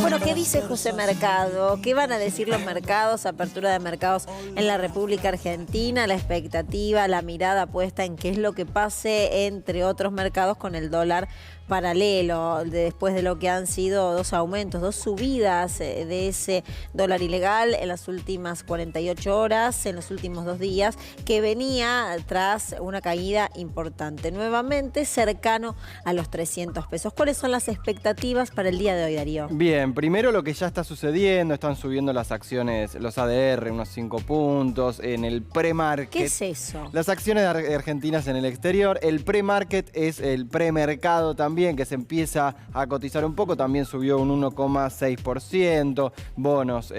Bueno, ¿qué dice José Mercado? ¿Qué van a decir los mercados? Apertura de mercados en la República Argentina, la expectativa, la mirada puesta en qué es lo que pase entre otros mercados con el dólar paralelo, después de lo que han sido dos aumentos, dos subidas de ese dólar ilegal en las últimas 48 horas, en los últimos 2 días, que venía tras una caída importante, nuevamente cercano a los 300 pesos. ¿Cuáles son las expectativas para el día de hoy, Darío? Bien, primero lo que ya está sucediendo, están subiendo las acciones, los ADR, unos 5 puntos, en el pre-market. ¿Qué es eso? Las acciones argentinas en el exterior, el pre-market es el premercado también, que se empieza a cotizar un poco, también subió un 1,6%, bonos,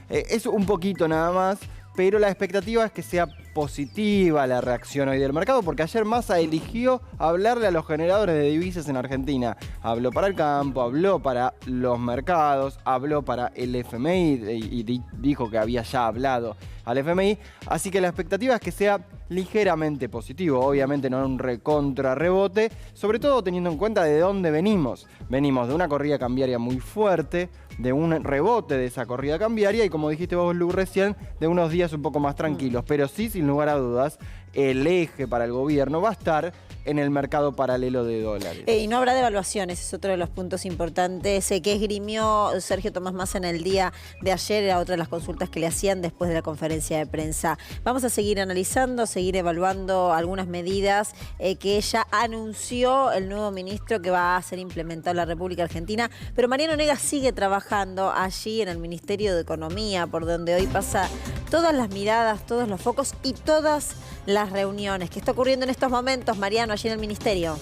es un poquito nada más, pero la expectativa es que sea positiva la reacción hoy del mercado, porque ayer Massa eligió hablarle a los generadores de divisas en Argentina. Habló para el campo, habló para los mercados, habló para el FMI y dijo que había ya hablado al FMI. Así que la expectativa es que sea ligeramente positivo, obviamente no un recontra rebote, sobre todo teniendo en cuenta de dónde venimos. Venimos de una corrida cambiaria muy fuerte, de un rebote de esa corrida cambiaria y, como dijiste vos, Lu, recién, de unos días un poco más tranquilos. Pero sí, sin lugar a dudas, el eje para el gobierno va a estar en el mercado paralelo de dólares. Y no habrá devaluaciones, es otro de los puntos importantes que esgrimió Sergio Tomás Massa en el día de ayer, era otra de las consultas que le hacían después de la conferencia de prensa. Vamos a seguir analizando, seguir evaluando algunas medidas que ya anunció el nuevo ministro que va a ser implementado en la República Argentina, pero Mariano Negas sigue trabajando allí en el Ministerio de Economía, por donde hoy pasa todas las miradas, todos los focos y todas las reuniones. ¿Qué está ocurriendo en estos momentos, Mariano, allí en el Ministerio?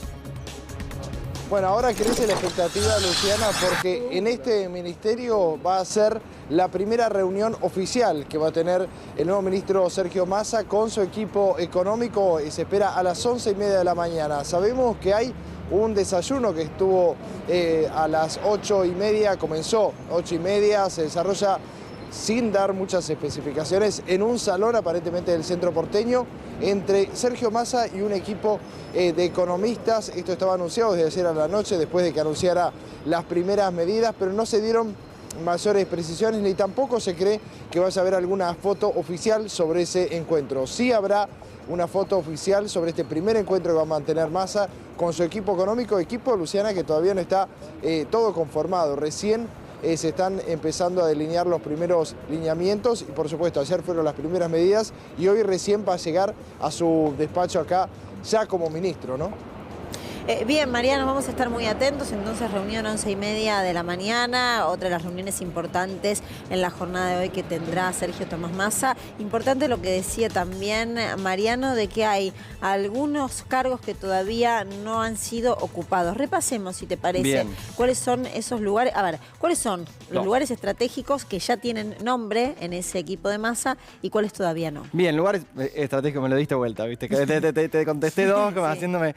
Bueno, ahora crece la expectativa, Luciana, porque en este ministerio va a ser la primera reunión oficial que va a tener el nuevo ministro Sergio Massa con su equipo económico y se espera a las 11:30 de la mañana. Sabemos que hay un desayuno que estuvo a las 8:30, comenzó 8:30, se desarrolla sin dar muchas especificaciones, en un salón aparentemente del centro porteño, entre Sergio Massa y un equipo de economistas. Esto estaba anunciado desde ayer a la noche, después de que anunciara las primeras medidas, pero no se dieron mayores precisiones, ni tampoco se cree que vaya a haber alguna foto oficial sobre ese encuentro. Sí habrá una foto oficial sobre este primer encuentro que va a mantener Massa con su equipo económico, equipo, Luciana, que todavía no está todo conformado. Recién se están empezando a delinear los primeros lineamientos y, por supuesto, ayer fueron las primeras medidas y hoy recién va a llegar a su despacho acá ya como ministro, ¿no? Bien, Mariano, vamos a estar muy atentos. Entonces, reunión 11:30 de la mañana, otra de las reuniones importantes en la jornada de hoy que tendrá Sergio Tomás Massa. Importante lo que decía también Mariano, de que hay algunos cargos que todavía no han sido ocupados. Repasemos, si te parece, Bien. cuáles son esos lugares. A ver, ¿cuáles son los lugares estratégicos que ya tienen nombre en ese equipo de Massa y cuáles todavía no? Bien, lugares estratégicos, me lo diste vuelta, ¿viste? Te contesté dos, como Sí. haciéndome...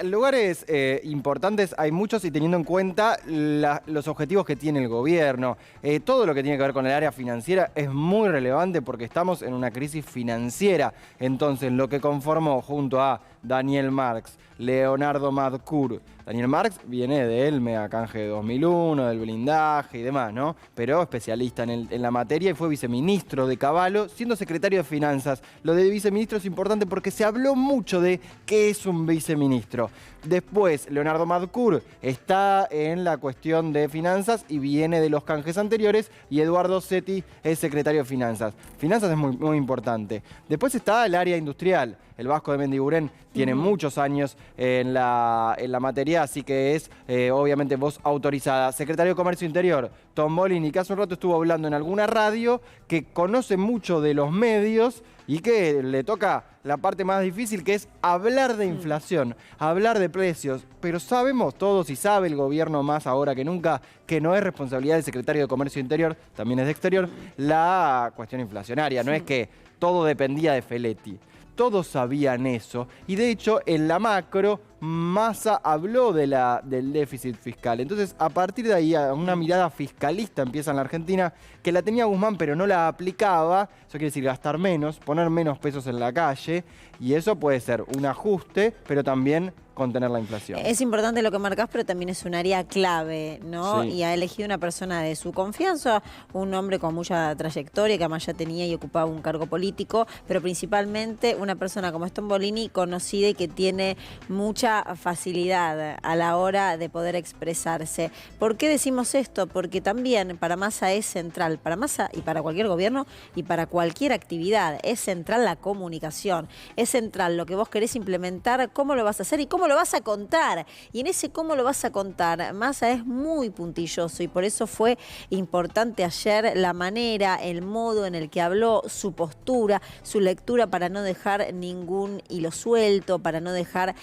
lugares importantes hay muchos, y teniendo en cuenta los objetivos que tiene el gobierno. Todo lo que tiene que ver con el área financiera es muy relevante porque estamos en una crisis financiera. Entonces, lo que conformó junto a Daniel Marx, Leonardo Madcour. Daniel Marx viene del megacanje de 2001, del blindaje y demás, ¿no? Pero especialista en la materia, y fue viceministro de Cavallo, siendo secretario de Finanzas. Lo de viceministro es importante porque se habló mucho de qué es un viceministro. Después, Leonardo Madcour está en la cuestión de finanzas y viene de los canjes anteriores, y Eduardo Setti es secretario de Finanzas. Finanzas es muy, muy importante. Después está el área industrial. El Vasco de Mendiguren tiene muchos años en la materia, así que es obviamente voz autorizada. Secretario de Comercio Interior, Tom Bolini, que hace un rato estuvo hablando en alguna radio, que conoce mucho de los medios y que le toca la parte más difícil, que es hablar de inflación, hablar de precios. Pero sabemos todos, y sabe el gobierno más ahora que nunca, que no es responsabilidad del secretario de Comercio Interior, también es de Exterior, la cuestión inflacionaria. No es que todo dependía de Feletti. Todos sabían eso, y de hecho en la macro Massa habló del déficit fiscal. Entonces, a partir de ahí, una mirada fiscalista empieza en la Argentina, que la tenía Guzmán, pero no la aplicaba. Eso quiere decir gastar menos, poner menos pesos en la calle, y eso puede ser un ajuste, pero también contener la inflación. Es importante lo que marcás, pero también es un área clave, ¿no? Sí. Y ha elegido una persona de su confianza, un hombre con mucha trayectoria, que además ya tenía y ocupaba un cargo político, pero principalmente una persona como Stombolini, conocida y que tiene mucha facilidad a la hora de poder expresarse. ¿Por qué decimos esto? Porque también para Massa es central, para Massa y para cualquier gobierno y para cualquier actividad, es central la comunicación, es central lo que vos querés implementar, cómo lo vas a hacer y cómo lo vas a contar. Y en ese cómo lo vas a contar, Massa es muy puntilloso y por eso fue importante ayer la manera, el modo en el que habló, su postura, su lectura, para no dejar ningún hilo suelto, para no dejar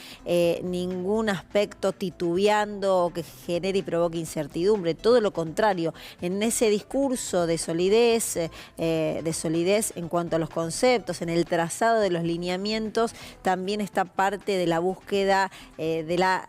ningún aspecto titubeando o que genere y provoque incertidumbre. Todo lo contrario, en ese discurso de solidez en cuanto a los conceptos, en el trazado de los lineamientos, también está parte de la búsqueda de la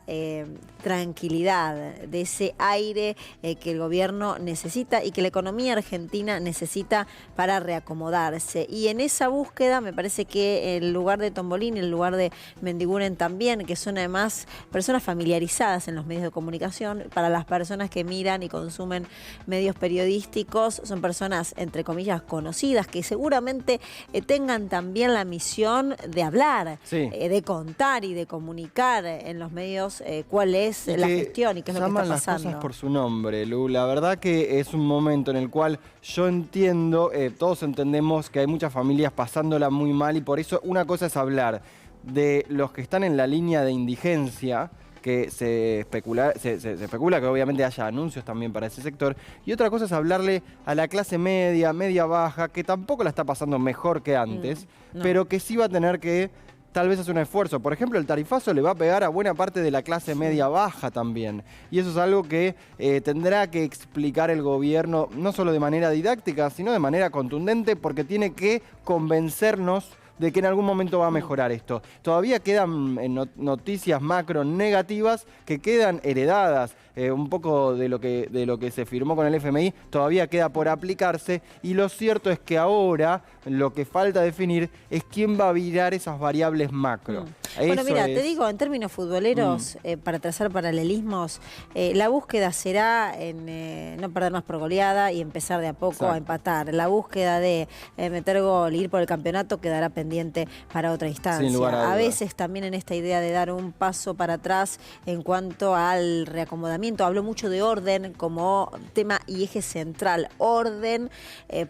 tranquilidad, de ese aire que el gobierno necesita y que la economía argentina necesita para reacomodarse. Y en esa búsqueda me parece que el lugar de Tombolini, el lugar de Mendiguren también, que son además personas familiarizadas en los medios de comunicación, para las personas que miran y consumen medios periodísticos, son personas, entre comillas, conocidas, que seguramente tengan también la misión de hablar, Sí. De contar y de comunicar en los medios cuál es la gestión y qué es lo que está llaman las pasando. cosas por su nombre, Lu. La verdad que es un momento en el cual yo entiendo, todos entendemos que hay muchas familias pasándola muy mal, y por eso una cosa es hablar de los que están en la línea de indigencia, que se especula que obviamente haya anuncios también para ese sector, y otra cosa es hablarle a la clase media, media baja, que tampoco la está pasando mejor que antes, no. pero que sí va a tener que tal vez hacer un esfuerzo. Por ejemplo, el tarifazo le va a pegar a buena parte de la clase media baja también, y eso es algo que tendrá que explicar el gobierno, no solo de manera didáctica, sino de manera contundente, porque tiene que convencernos de que en algún momento va a mejorar esto. Todavía quedan noticias macro negativas que quedan heredadas. Un poco de lo que se firmó con el FMI todavía queda por aplicarse, y lo cierto es que ahora lo que falta definir es quién va a virar esas variables macro. Bueno, mira, te digo, en términos futboleros, para trazar paralelismos, la búsqueda será en no perder más por goleada y empezar de a poco a empatar. La búsqueda de meter gol, ir por el campeonato, quedará pendiente para otra instancia. Sin lugar a dudas. A veces también en esta idea de dar un paso para atrás en cuanto al reacomodamiento, habló mucho de orden como tema y eje central. Orden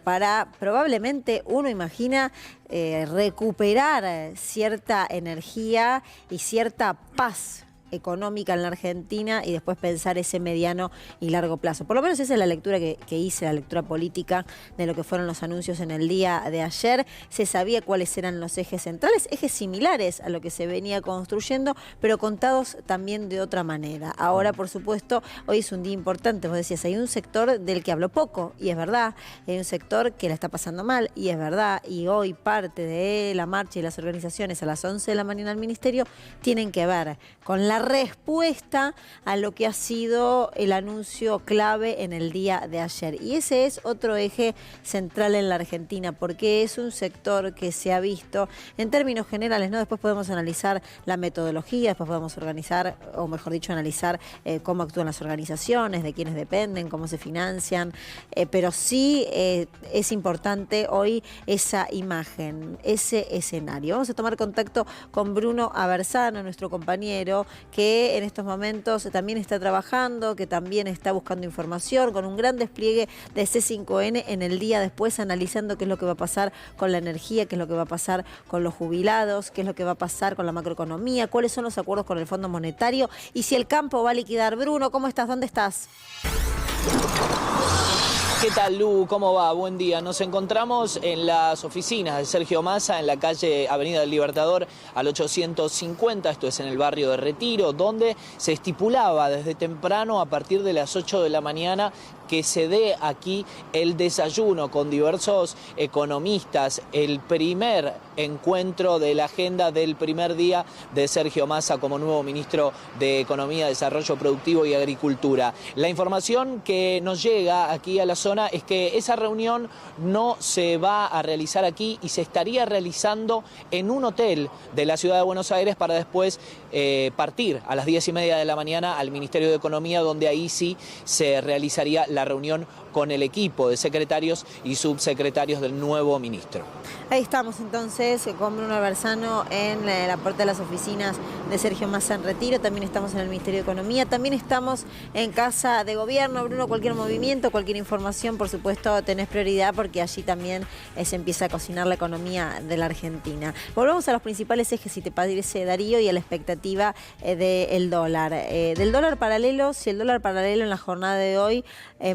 para probablemente, uno imagina, recuperar cierta energía y cierta paz económica en la Argentina, y después pensar ese mediano y largo plazo. Por lo menos esa es la lectura que hice, la lectura política de lo que fueron los anuncios en el día de ayer. Se sabía cuáles eran los ejes centrales, ejes similares a lo que se venía construyendo, pero contados también de otra manera. Ahora, por supuesto, hoy es un día importante. Vos decías, hay un sector del que habló poco, y es verdad. Hay un sector que la está pasando mal, y es verdad. Y hoy parte de la marcha y las organizaciones a las 11 de la mañana al Ministerio tienen que ver con la respuesta a lo que ha sido el anuncio clave en el día de ayer. Y ese es otro eje central en la Argentina, porque es un sector que se ha visto en términos generales, ¿no? Después podemos analizar la metodología, después podemos organizar, o mejor dicho, analizar cómo actúan las organizaciones, de quiénes dependen, cómo se financian, pero sí es importante hoy esa imagen, ese escenario. Vamos a tomar contacto con Bruno Aversano, nuestro compañero, que en estos momentos también está trabajando, que también está buscando información, con un gran despliegue de C5N en el día después, analizando qué es lo que va a pasar con la energía, qué es lo que va a pasar con los jubilados, qué es lo que va a pasar con la macroeconomía, cuáles son los acuerdos con el Fondo Monetario y si el campo va a liquidar. Bruno, ¿cómo estás? ¿Dónde estás? ¿Qué tal, Lu? ¿Cómo va? Buen día. Nos encontramos en las oficinas de Sergio Massa, en la calle Avenida del Libertador al 850, esto es en el barrio de Retiro, donde se estipulaba desde temprano, a partir de las 8 de la mañana, que se dé aquí el desayuno con diversos economistas, el primer encuentro de la agenda del primer día de Sergio Massa como nuevo ministro de Economía, Desarrollo Productivo y Agricultura. La información que nos llega aquí a la zona es que esa reunión no se va a realizar aquí y se estaría realizando en un hotel de la ciudad de Buenos Aires para después partir a las 10:30 de la mañana al Ministerio de Economía, donde ahí sí se realizaría la reunión con el equipo de secretarios y subsecretarios del nuevo ministro. Ahí estamos entonces con Bruno Albersano en la puerta de las oficinas de Sergio Massa en Retiro. También estamos en el Ministerio de Economía, también estamos en Casa de Gobierno. Bruno, cualquier movimiento, cualquier información, por supuesto, tenés prioridad porque allí también se empieza a cocinar la economía de la Argentina. Volvamos a los principales ejes, si te parece, Darío, y a la expectativa del dólar. Del dólar paralelo, si el dólar paralelo en la jornada de hoy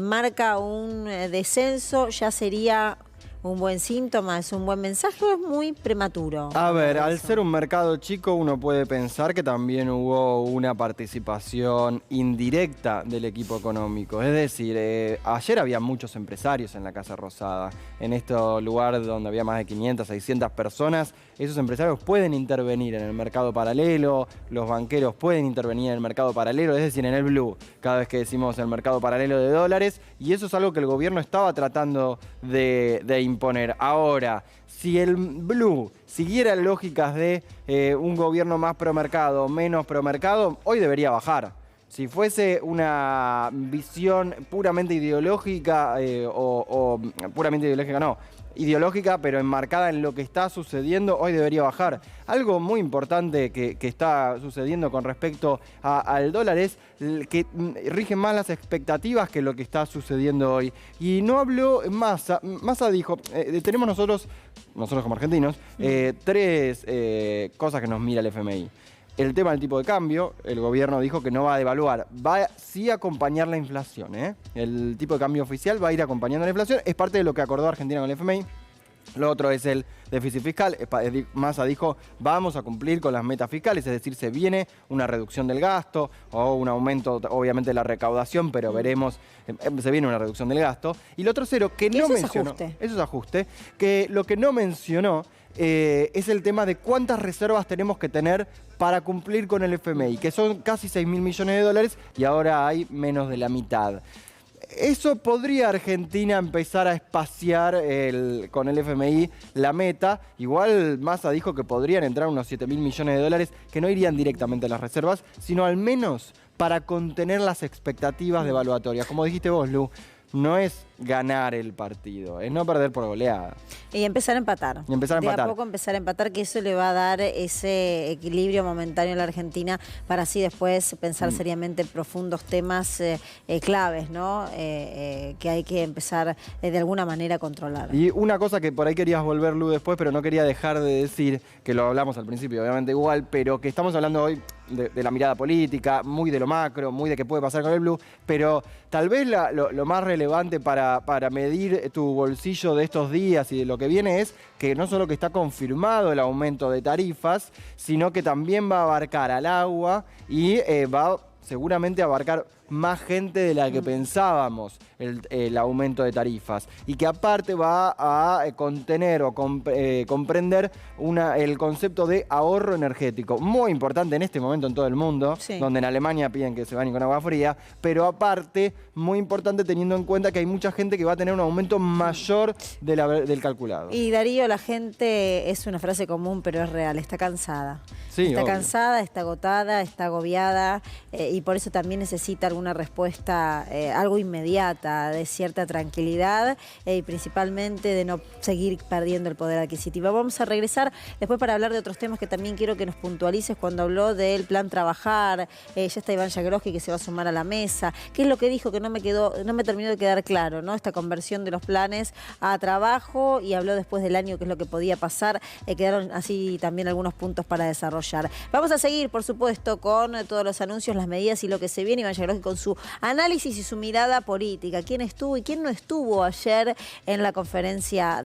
marca un descenso, ya sería un buen síntoma, es un buen mensaje o es muy prematuro. A ver, al ser un mercado chico uno puede pensar que también hubo una participación indirecta del equipo económico. Es decir, ayer había muchos empresarios en la Casa Rosada. En este lugar donde había más de 500, 600 personas, esos empresarios pueden intervenir en el mercado paralelo, los banqueros pueden intervenir en el mercado paralelo, es decir, en el blue, cada vez que decimos el mercado paralelo de dólares, y eso es algo que el gobierno estaba tratando de imponer. Ahora, si el blue siguiera lógicas de un gobierno más promercado, menos promercado, hoy debería bajar. Si fuese una visión puramente ideológica, o puramente ideológica no, ideológica pero enmarcada en lo que está sucediendo, hoy debería bajar. Algo muy importante que está sucediendo con respecto al dólar es que rigen más las expectativas que lo que está sucediendo hoy. Y no habló Massa. Massa dijo, tenemos nosotros como argentinos, tres cosas que nos mira el FMI. El tema del tipo de cambio, el gobierno dijo que no va a devaluar, va sí a acompañar la inflación. El tipo de cambio oficial va a ir acompañando la inflación, es parte de lo que acordó Argentina con el FMI. Lo otro es el déficit fiscal. Massa dijo, vamos a cumplir con las metas fiscales, es decir, se viene una reducción del gasto o un aumento, obviamente, de la recaudación, pero veremos, se viene una reducción del gasto. Y lo otro cero que no mencionó, eso es ajuste, que lo que no mencionó es el tema de cuántas reservas tenemos que tener para cumplir con el FMI, que son casi 6.000 millones de dólares y ahora hay menos de la mitad. Eso podría Argentina empezar a espaciar con el FMI la meta. Igual Massa dijo que podrían entrar unos 7.000 millones de dólares que no irían directamente a las reservas, sino al menos para contener las expectativas devaluatorias. Como dijiste vos, Lu, no es ganar el partido, es no perder por goleada. Y empezar a empatar. Y empezar a empatar. De a poco empezar a empatar, que eso le va a dar ese equilibrio momentáneo a la Argentina para así después pensar seriamente en profundos temas claves, ¿no? Que hay que empezar de alguna manera a controlar. Y una cosa que por ahí querías volver, Lu, después, pero no quería dejar de decir, que lo hablamos al principio, obviamente igual, pero que estamos hablando hoy de la mirada política, muy de lo macro, muy de qué puede pasar con el blue, pero tal vez lo más relevante para medir tu bolsillo de estos días y de lo que viene es que no solo que está confirmado el aumento de tarifas, sino que también va a abarcar al agua y va seguramente a abarcar más gente de la que pensábamos el aumento de tarifas, y que aparte va a contener o comprender el concepto de ahorro energético, muy importante en este momento en todo el mundo, sí, donde en Alemania piden que se bañen con agua fría, pero aparte muy importante teniendo en cuenta que hay mucha gente que va a tener un aumento mayor del calculado. Y Darío, la gente, es una frase común pero es real, está cansada. Sí, está obvio. Cansada, está agotada, está agobiada y por eso también necesita alguna respuesta, algo inmediata, de cierta tranquilidad y principalmente de no seguir perdiendo el poder adquisitivo. Vamos a regresar después para hablar de otros temas que también quiero que nos puntualices cuando habló del plan Trabajar. Ya está Iván Jagroski que se va a sumar a la mesa. ¿Qué es lo que dijo que no me terminó de quedar claro, ¿no? Esta conversión de los planes a trabajo, y habló después del año, que es lo que podía pasar. Quedaron así también algunos puntos para desarrollar. Vamos a seguir, por supuesto, con todos los anuncios, las medidas y lo que se viene. Iván Jagroski con su análisis y su mirada política. ¿Quién estuvo y quién no estuvo ayer en la conferencia